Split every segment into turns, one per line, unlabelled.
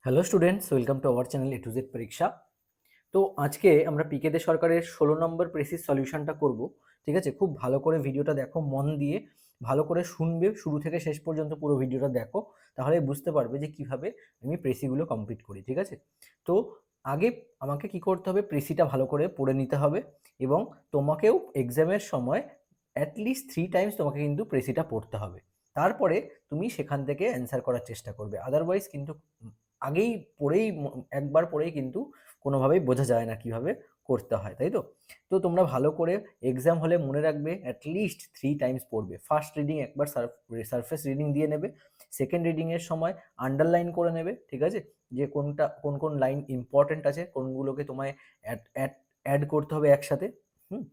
Hello students, welcome to our channel A to Z পরীক্ষা। তো আজকে আমরা পিকে দে সরকারের 16 নম্বর প্রেসিস সলিউশনটা করব। ঠিক আছে, খুব ভালো করে ভিডিওটা দেখো, মন দিয়ে ভালো করে শুনবে, শুরু থেকে শেষ পর্যন্ত পুরো ভিডিওটা দেখো, তাহলে বুঝতে পারবে যে কিভাবে আমি প্রেসিগুলো কমপ্লিট করি। ঠিক আছে, তো আগে আমাকে কি করতে হবে, প্রেসিটা ভালো করে পড়ে নিতে হবে এবং তোমাকেও এক্সামের সময় অ্যাটলিস্ট 3 টাইমস তোমাকে কিন্তু প্রেসিটা পড়তে হবে। তারপরে তুমি সেখান থেকে অ্যান্সার করার চেষ্টা করবে, আদারওয়াইজ কিন্তু আগেই পড়েই একবার পড়েই কিন্তু কোনোভাবেই বোঝা যায় না কিভাবে করতে হয়, তাই তো? তো তোমরা ভালো করে এক্সাম হলে মনে রাখবে অ্যাটলিস্ট 3 টাইমস পড়বে। ফার্স্ট রিডিং একবার সারফেস রিডিং দিয়ে নেবে, সেকেন্ড রিডিংয়ের সময় আন্ডারলাইন করে নেবে। ঠিক আছে, যে কোনটা কোন কোন লাইন ইম্পর্টেন্ট আছে, কোনগুলোকে তোমায় অ্যাড অ্যাড অ্যাড করতে হবে একসাথে, হুম,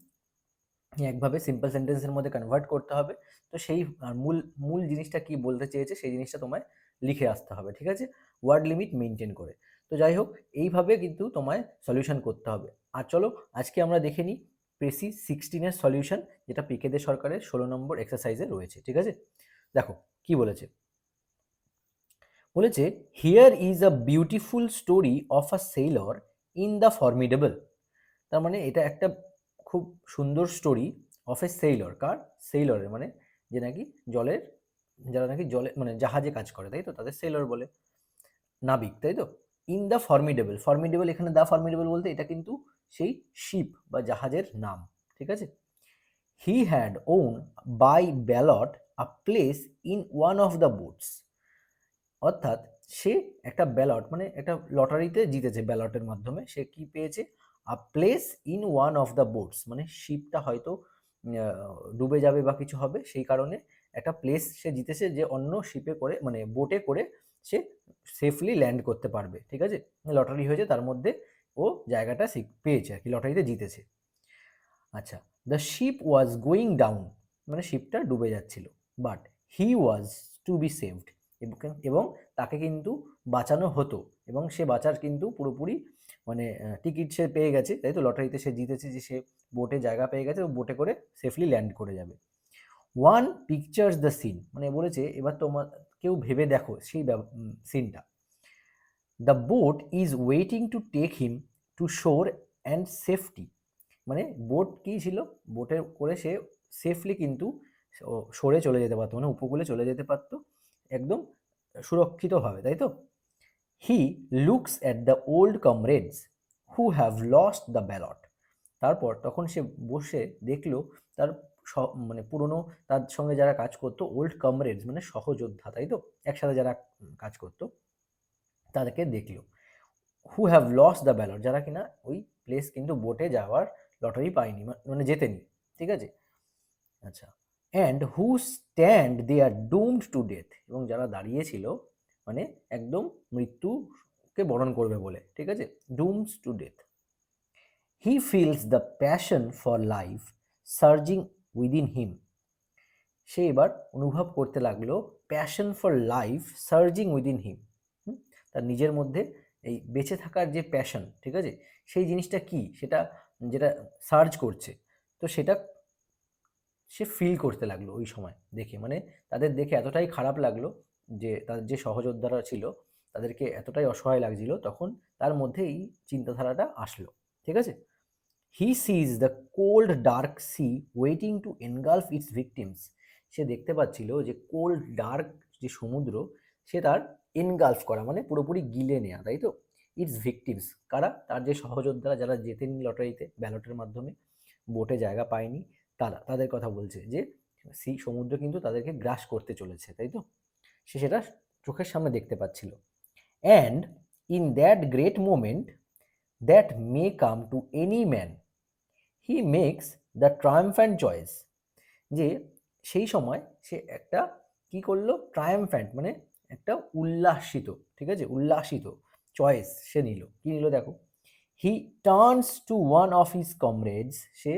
একভাবে সিম্পল সেন্টেন্সের মধ্যে কনভার্ট করতে হবে। তো সেই মূল মূল জিনিসটা কি বলতে চেয়েছে সেই জিনিসটা তোমায় লিখে আসতে হবে। ঠিক আছে, ওয়ার্ড লিমিট মেনটেন করে। তো যাই হোক, এইভাবে কিন্তু তোমায় সলিউশন করতে হবে। আর চলো আজকে আমরা দেখে নিই প্রেসি 16-এর সলিউশন, যেটা পিকে দে সরকারের 16 নম্বর এক্সারসাইজে রয়েছে। ঠিক আছে, দেখো কি বলেছে। বলেছে, here is a beautiful story of a Sailor in the formidable. তার মানে এটা একটা খুব সুন্দর স্টোরি অফ এ সেইলর। কার? সেইলরের, মানে যে নাকি জলের, যারা নাকি জলে মানে জাহাজে কাজ করে, তাই তো, তাদের সেইলর বলে, নাবিক, তাই তো। ইন দ্য ফর্মিডেবল, ফর্মিডেবল এখানে দ্য ফর্মিডেবল বলতে এটা কিন্তু সেই শিপ বা জাহাজের নাম। ঠিক আছে, he had won by ballot a place in one of the boats. অর্থাৎ সে একটা ব্যালট মানে একটা লটারিতে জিতেছে, ব্যালটের মাধ্যমে সে কি পেয়েছে, আ place in one of the boats, মানে শিপটা হয়তো ডুবে যাবে বা কিছু হবে, সেই কারণে একটা প্লেস সে জিতেছে, যে অন্য শিপে করে মানে বোটে করে সে সেফলি ল্যান্ড করতে পারবে। ঠিক আছে, লটারি হয়েছে, তার মধ্যে ও জায়গাটা পেয়েছে আর কি, লটারিতে জিতেছে। আচ্ছা, the ship was going down, মানে শিপটা ডুবে যাচ্ছিল, but he was to be saved, এবং তাকে কিন্তু বাঁচানো হতো, এবং সে বাঁচার কিন্তু পুরোপুরি মানে টিকিট সে পেয়ে গেছে, তাই তো, লটারিতে সে জিতেছে, যে সে বোটে জায়গা পেয়ে গেছে, ও বোটে করে সেফলি ল্যান্ড করে যাবে। ওয়ান পিকচার্স দ্য সিন, মানে বলেছে এবার তোমার কেউ ভেবে দেখো সেই সিনটা। The boat is waiting to take him to shore and safety, মানে বোট কি ছিল, বোটে করে সে সেফলি কিন্তু সরে চলে যেতে পারতো, মানে উপকূলে চলে যেতে পারতো একদম সুরক্ষিতভাবে, তাই তো। He looks at the old comrades who have lost the ballot. তারপর তখন সে বসে দেখলো তার মানে পুরনো, তার সঙ্গে যারা কাজ করতো, ওল্ড কমরেডস মানে সহযোদ্ধা, তাই তো, একসাথে যারা কাজ করতো তাদেরকে দেখলো। Who have lost the ballot, যারা কিনা ওই প্লেস কিন্তু বোটে যাওয়ার লটারি পায়নি, মানে জেতেনি। ঠিক আছে, আচ্ছা, and who stand they are doomed to death, এবং যারা দাঁড়িয়েছিল মানে একদম মৃত্যুকে বরণ করবে বলে। ঠিক আছে, dooms to death. He feels the passion for life surging within him, সে এবার অনুভব করতে লাগলো passion for life surging within him, তার নিজের মধ্যে এই বেঁচে থাকার যে প্যাশন, ঠিক আছে, সেই জিনিসটা কি সেটা যেটা সার্চ করছে, তো সেটা সে ফিল করতে লাগলো ওই সময় দেখে, মানে তাদের দেখে এতটাই খারাপ লাগলো, যে তাদের যে সহযোদ্ধারা ছিল তাদেরকে এতটাই অসহায় লাগছিল, তখন তার মধ্যে এই চিন্তাধারাটা আসলো। ঠিক আছে, he sees the cold dark sea waiting to engulf its victims, সে দেখতে পাচ্ছিল যে কোল্ড ডার্ক যে সমুদ্র, সে তার এনগালফ করা মানে পুরোপুরি গিলে নেওয়া, তাই তো, ইটস ভিকটিমস কারা, তার যে সহযোদ্ধারা যারা জেতেনি লটারিতে ব্যালটের মাধ্যমে, বোটে জায়গা পায়নি, তারা, তাদের কথা বলছে, যে সমুদ্র কিন্তু তাদেরকে গ্রাস করতে চলেছে, তাই তো, সে সেটা চোখের সামনে দেখতে পাচ্ছিল। And in that great moment that may come to any man he makes the triumphant choice, যে সেই সময় সে একটা কি করলো, ট্রায়াম্ফ্যান্ট মানে একটা উল্লাসিত, ঠিক আছে, উল্লাসিত চয়েস সে নিল, কি নিল দেখো। He turns to one of his comrades, সে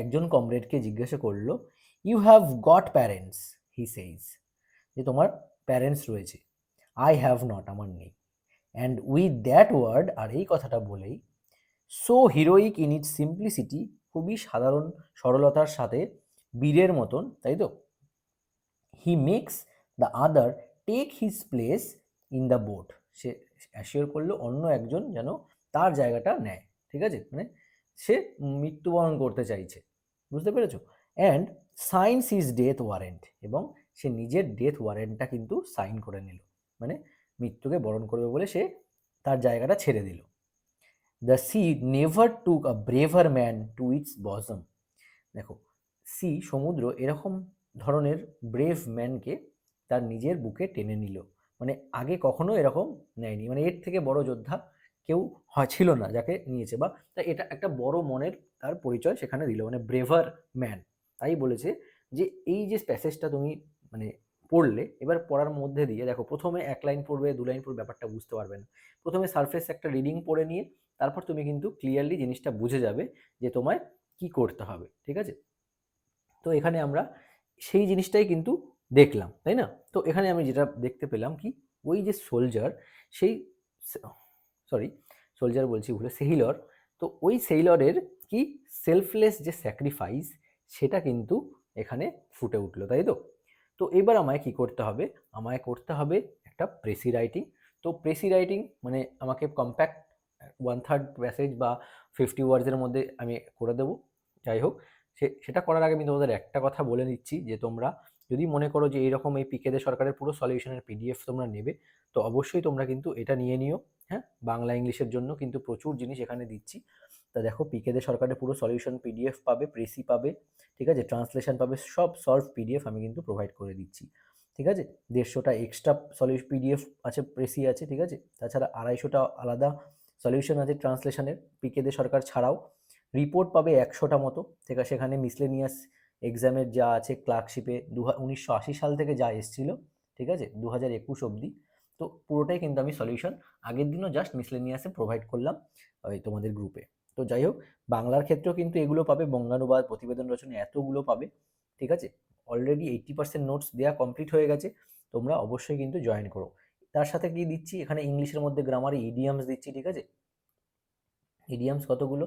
একজন কমরেডকে জিজ্ঞাসা করলো, you have got parents, he says, যে তোমার প্যারেন্টস রয়েছে, আই হ্যাভ নট, আমার নেই। অ্যান্ড উইথ দ্যাট ওয়ার্ড, আর এই কথাটা বলেই, so heroic in it simplicity, খুবই সাধারণ সরলতার সাথে, বীরের মতন, তাই তো, he makes the other take his place in the boat, সে অ্যাসিওর করলো অন্য একজন যেন তার জায়গাটা নেয়, ঠিক আছে, মানে সে মৃত্যুবরণ করতে চাইছে, বুঝতে পেরেছো? And science is death warrant, এবং সে নিজের ডেথ ওয়ারেন্টটা কিন্তু সাইন করে নিল, মানে মৃত্যুকে বরণ করবে বলে সে তার জায়গাটা ছেড়ে দিল। The sea never took a braver man to its bosom. দেখো, সমুদ্র এরকম ধরনের ব্রেভ ম্যানকে তার নিজের বুকে টেনে নিল, মানে আগে কখনো এরকম নেয়নি, মানে এর থেকে বড় যোদ্ধা কেউ ছিল না যাকে নিয়েছে, বা তা এটা একটা বড় মনের তার পরিচয় সেখানে দিল, মানে ব্রেভার ম্যান। তাই বলেছে যে এই যে প্যাসেজটা তুমি মানে পড়লে, এবার পড়ার মধ্যে দিয়ে দেখো, প্রথমে এক লাইন পড়বে, দু লাইন পড়বে, ব্যাপারটা বুঝতে পারবে না। প্রথমে সারফেস একটা রিডিং পড়ে নিয়ে তারপর তুমি কিন্তু ক্লিয়ারলি জিনিসটা বুঝে যাবে যে তোমায় কি করতে হবে, ঠিক আছে? তো এখানে আমরা সেই জিনিসটাই কিন্তু দেখলাম, তাই না? তো এখানে আমি যেটা দেখতে পেলাম কি, ওই যে সোলজার, সেই সরি, সোলজার বলছি ভুলে, সেহিলর, তো ওই সেইলরের কি সেলফলেস যে স্যাক্রিফাইস, সেটা কিন্তু এখানে ফুটে উঠলো, তাই তো? তো এবার আমায় কি করতে হবে, আমায় করতে হবে একটা প্রেসি রাইটিং। তো প্রেসি রাইটিং মানে আমাকে কম্প্যাক্ট 1/3 প্যাসেজ বা 50 ওয়ার্ডসের মধ্যে আমি করে দেবো। যাই হোক, সেটা করার আগে আমি তোমাদের একটা কথা বলে দিচ্ছি, যে তোমরা যদি মনে করো যে এইরকম এই পিকে দে সরকারের পুরো সলিউশনের পিডিএফ তোমরা নেবে, তো অবশ্যই তোমরা কিন্তু এটা নিয়ে নিও। হ্যাঁ, বাংলা ইংলিশের জন্য কিন্তু প্রচুর জিনিস এখানে দিচ্ছি। তা দেখো, পিকে দে সরকারের পুরো সলিউশন পিডিএফ পাবে, প্রেসি পাবে, ঠিক আছে, ট্রান্সলেশন পাবে, সব সলভ পিডিএফ আমি কিন্তু প্রোভাইড করে দিচ্ছি, ঠিক আছে? 150টা এক্সট্রা সলিউশন পিডিএফ আছে, প্রেসি আছে, ঠিক আছে, তাছাড়া 250টা আলাদা সলিউশন আছে ট্রান্সলেশনের, পিকে দে সরকার ছাড়াও। রিপোর্ট পাবে 100টা মতো, ঠিক আছে, সেখানে মিসলেনিয়াস এক্সামের যা আছে ক্লার্কশিপে 1980 সাল থেকে যা এসেছিল, ঠিক আছে, 2021 অবধি, তো পুরোটাই কিন্তু আমি সলিউশন আগের দিনও জাস্ট মিসলেনিয়াসে প্রোভাইড করলাম ওই তোমাদের গ্রুপে। তো যাই হোক, বাংলার ক্ষেত্রেও কিন্তু এগুলো পাবে, বঙ্গানুবাদ, প্রতিবেদন রচনা, এতগুলো পাবে, ঠিক আছে। অলরেডি 80% নোটস দেওয়া কমপ্লিট হয়ে গেছে, তোমরা অবশ্যই কিন্তু জয়েন করো। তার সাথে কি দিচ্ছি এখানে, ইংলিশের মধ্যে গ্রামারে ইডিয়ামস দিচ্ছি, ঠিক আছে, ইডিয়ামস কতগুলো,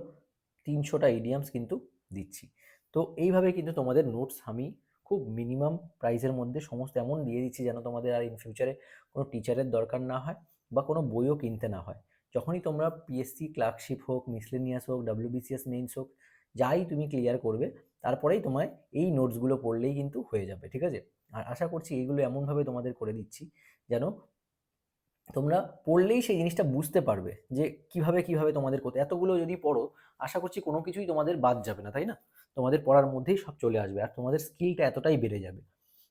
300টা ইডিয়ামস কিন্তু দিচ্ছি। তো এইভাবে কিন্তু তোমাদের নোটস আমি খুব মিনিমাম প্রাইসের মধ্যে সমস্ত এমন দিয়ে দিচ্ছি যেন তোমাদের আর ইন ফিউচারে কোনো টিচারের দরকার না হয় বা কোনো বইও কিনতে না হয়। যখনই তোমরা পিএসসি ক্লার্কশিপ হোক, মিসলেনিয়াস হোক, ডাব্লিউবিসিএস মেইনস হোক, যাই তুমি ক্লিয়ার করবে, তারপরেই তোমায় এই নোটসগুলো পড়লেই কিন্তু হয়ে যাবে, ঠিক আছে? আর আশা করছি এইগুলো এমনভাবে তোমাদের করে দিচ্ছি যেন তোমরা পড়লেই সেই জিনিসটা বুঝতে পারবে যে কিভাবে কিভাবে তোমাদের করতে, এতগুলো যদি পড়ো, আশা করছি কোনো কিছুই তোমাদের বাদ যাবে না, তাই না? তোমাদের পড়ার মধ্যেই সব চলে আসবে আর তোমাদের স্কিলটা এতটাই বেড়ে যাবে।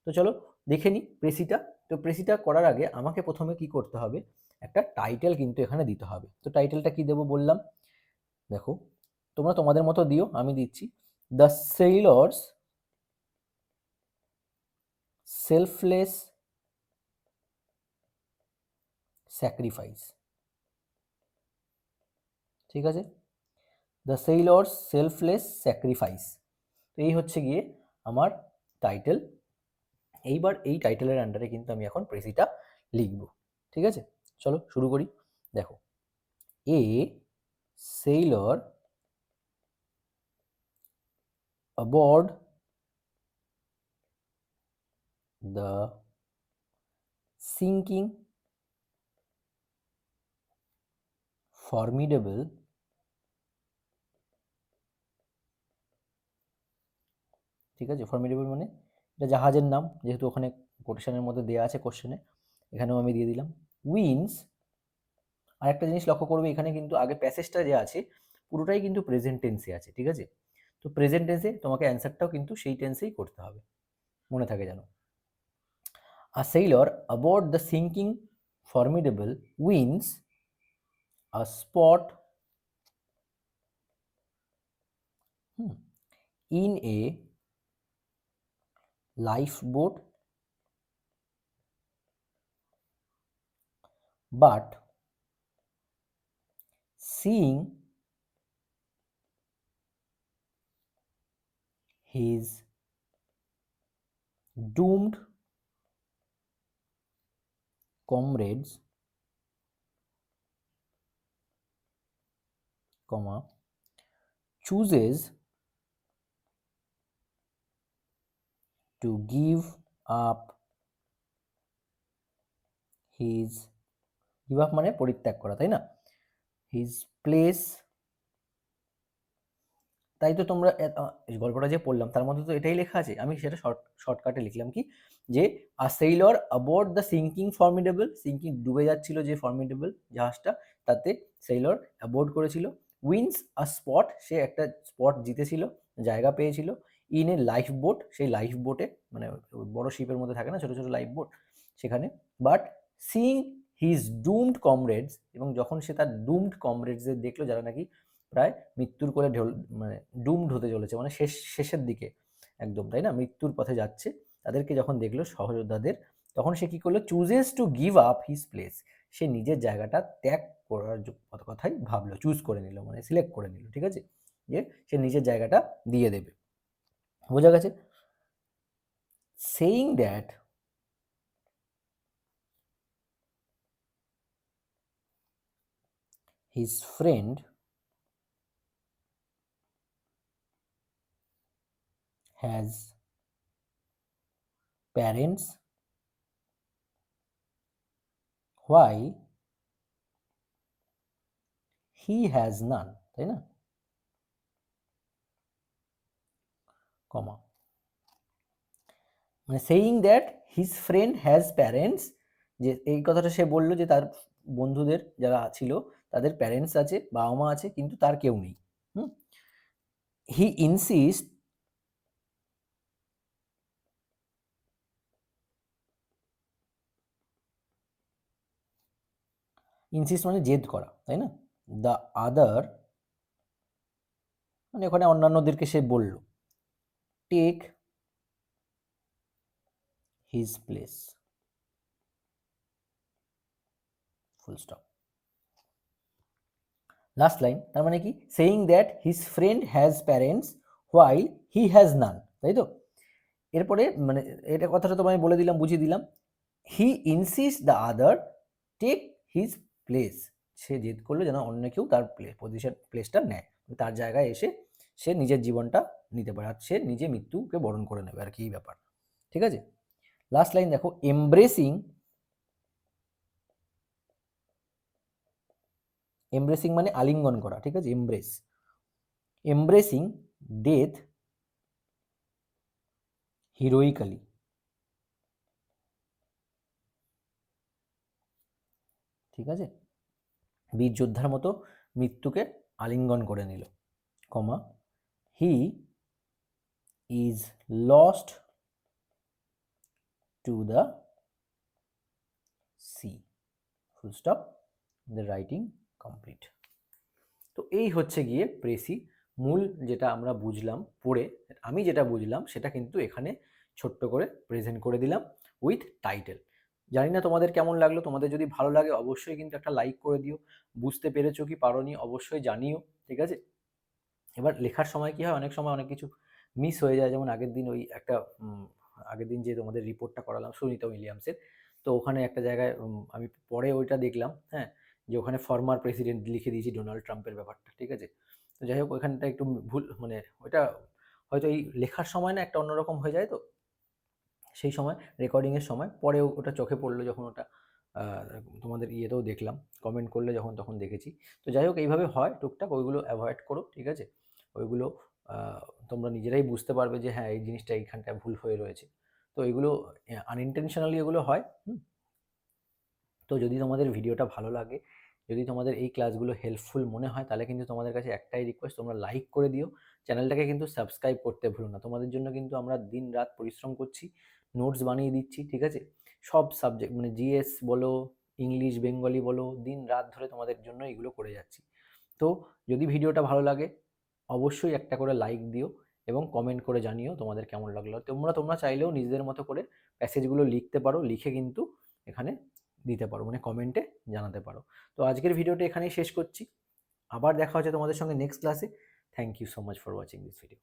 তো চলো দেখে নিই প্রেসিটা। তো প্রেসিটা করার আগে আমাকে প্রথমে কি করতে হবে, একটা টাইটেল কিন্তু এখানে দিতে হবে। তো টাইটেলটা কি দেবো বললাম, দেখো, তোমরা তোমাদের মতো দিও, আমি দিচ্ছি দ্য সেইলরস সেলফলেস স্যাক্রিফাইস, ঠিক আছে, দ্য সেইলরস সেলফলেস স্যাক্রিফাইস। তো এই হচ্ছে গিয়ে আমার টাইটেল। এইবার এই টাইটেলের আন্ডারে কিন্তু আমি এখন প্রেসিটা লিখব, ঠিক আছে? চলো শুরু করি। দেখো, এ Sailor aboard the sinking formidable ঠিক আছে, ফর্মিডেবল মানে এটা জাহাজের নাম, যেহেতু ওখানে কোটেশনের মধ্যে দেওয়া আছে কোশ্চেনে, এখানেও আমি দিয়ে দিলাম উইন্স। আর একটা জিনিস লক্ষ্য করবে, এখানে কিন্তু আগে প্যাসেজটা যে আছে পুরোটাই কিন্তু প্রেজেন্ট টেন্সে আছে, ঠিক আছে? তো প্রেজেন্ট টেন্সে তোমাকে অ্যান্সারটাও কিন্তু সেই টেন্সেই করতে হবে, মনে থাকে যেন। A sailor aboard the sinking Formidable wins a spot in a lifeboat, but seeing his doomed comrades, chooses to give up his give up মানে পরিত্যাগ করা, তাই না? হিজ প্লেস, তাই তো তোমরা এই গল্পটা যে পড়লাম তার মধ্যে তো এটাই লেখা আছে, আমি সেটা শর্টকাটে লিখলাম কি, যে a sailor aboard the sinking Formidable, sinking ডুবে যাচ্ছিল যে ফর্মিডেবল জাহাজটা, তাতে সেইলর অ্যাবোর্ড করেছিল, উইন্স আ স্পট, সে একটা স্পট জিতেছিল, জায়গা পেয়েছিল, ইন এ লাইফ বোট, সেই লাইফ বোটে, মানে বড় শিপের মধ্যে থাকে না ছোট ছোট লাইফ বোট, সেখানে, but seeing his doomed comrades, এবং যখন সে তার ডুমড কমরেডসদের দেখলো যারা নাকি প্রায় মৃত্যুর কোলে মানে ডুমড হতে চলেছে, মানে শেষের দিকে একদম, তাই না, মৃত্যুর পথে যাচ্ছে, তাদেরকে যখন দেখলো সহযোদ্ধাদের, তখন সে কি করলো, chooses to give up his place, সে নিজের জায়গাটা ত্যাগ করার কথাই ভাবলো, চুজ করে নিল, মানে সিলেক্ট করে নিল, ঠিক আছে, যে সে নিজের জায়গাটা দিয়ে দেবে। বোঝা গেছে? Saying that his friend has parents why he has none, তাই না, কমা, মানে saying that his friend has parents, যে এই কথাটা সে বললো যে তার বন্ধুদের যারা ছিল তাদের প্যারেন্টস আছে, বাবা মা আছে, কিন্তু তার কেউ নেই। হুম, হি ইনসিস্ট, ইনসিস্ট মানে জেদ করা, তাই না, দ্য আদার মানে ওখানে অন্যান্যদেরকে সে বলল, take his place, full stop. Last line, তার মানে কি, saying that his friend has parents while he has none, তাই তো, এরপরে মানে এটা কথাটা তো আমি বলে দিলাম, বুঝিয়ে দিলাম, he insist the other take his place, সে জেদ করলো যেন অন্য কেউ তার প্লেসটা নেয়, তার জায়গায় এসে সে নিজের জীবনটা নিতে পারে, আর সে নিজে মৃত্যুকে বরণ করে নেবে আর কি, এই ব্যাপার, ঠিক আছে। লাস্ট লাইন দেখো, এমব্রেসিং, এমব্রেসিং মানে আলিঙ্গন করা, ঠিক আছে, এমব্রেস, এমব্রেসিং ডেথ হিরোইক্যালি, ঠিক আছে, বীর যোদ্ধার মতো মৃত্যুকে আলিঙ্গন করে নিল, comma, he is lost to the sea, full stop, the writing complete. তো এই হচ্ছে গিয়ে প্রেসি, মূল যেটা আমরা বুঝলাম পড়ে, আমি যেটা বুঝলাম সেটা কিন্তু এখানে ছোট্ট করে প্রেজেন্ট করে দিলাম উইথ টাইটেল। জানি না তোমাদের কেমন লাগলো, তোমাদের যদি ভালো লাগে অবশ্যই কিন্তু একটা লাইক করে দিও, বুঝতে পেরেছো কি পারোনি অবশ্যই জানিও, ঠিক আছে। এবার লেখার সময় কি হয়, অনেক সময় অনেক কিছু মিস হয়ে যায়, যেমন আগের দিন ওই একটা আগের দিন যে তোমাদের রিপোর্টটা করালাম সুনিতা উইলিয়ামসের, তো ওখানে একটা জায়গায় আমি পরে ওইটা দেখলাম, হ্যাঁ, যে ওখানে ফর্মার প্রেসিডেন্ট লিখে দিয়েছি ডোনাল্ড ট্রাম্পের ব্যাপারটা, ঠিক আছে। তো যাই হোক ওইখানটা একটু ভুল, মানে ওইটা হয়তো এই লেখার সময় না একটা অন্যরকম হয়ে যায়, তো সেই সময় রেকর্ডিংয়ের সময় পরে ওটা চোখে পড়লো যখন ওটা তোমাদের ইয়েতেও দেখলাম, কমেন্ট করলে যখন, তখন দেখেছি। তো যাই হোক এইভাবে হয় টুকটাক, ওইগুলো অ্যাভয়েড করো, ঠিক আছে। ওইগুলো তোমরা নিজেরাই বুঝতে পারবে যে হ্যাঁ এই জিনিসটা এইখানটায় ভুল হয়ে রয়েছে। তো এগুলো আনইনটেনশনালি এগুলো হয়। তো যদি তোমাদের ভিডিওটা ভালো লাগে, যদি তোমাদের এই ক্লাসগুলো হেল্পফুল মনে হয়, তাহলে কিন্তু তোমাদের কাছে একটাই রিকোয়েস্ট, তোমরা লাইক করে দিও, চ্যানেলটাকে কিন্তু সাবস্ক্রাইব করতে ভুলো না। তোমাদের জন্য কিন্তু আমরা দিন রাত পরিশ্রম করছি, নোটস বানিয়ে দিচ্ছি, ঠিক আছে, সব সাবজেক্ট মানে জিএস বলো, ইংলিশ বেঙ্গলি বলো, দিন রাত ধরে তোমাদের জন্য এগুলো করে যাচ্ছি। তো যদি ভিডিওটা ভালো লাগে অবশ্যই একটা করে লাইক দিও এবং কমেন্ট করে জানিও তোমাদের কেমন লাগলো। তোমরা চাইলেও নিজেদের মতো করে প্যাসেজগুলো লিখতে পারো, লিখে কিন্তু এখানে দিতে পারো, মানে কমেন্টে জানাতে পারো। তো আজকের ভিডিওটা এখানেই শেষ করছি, আবার দেখা হচ্ছে তোমাদের সঙ্গে নেক্সট ক্লাসে। Thank you so much for watching this video.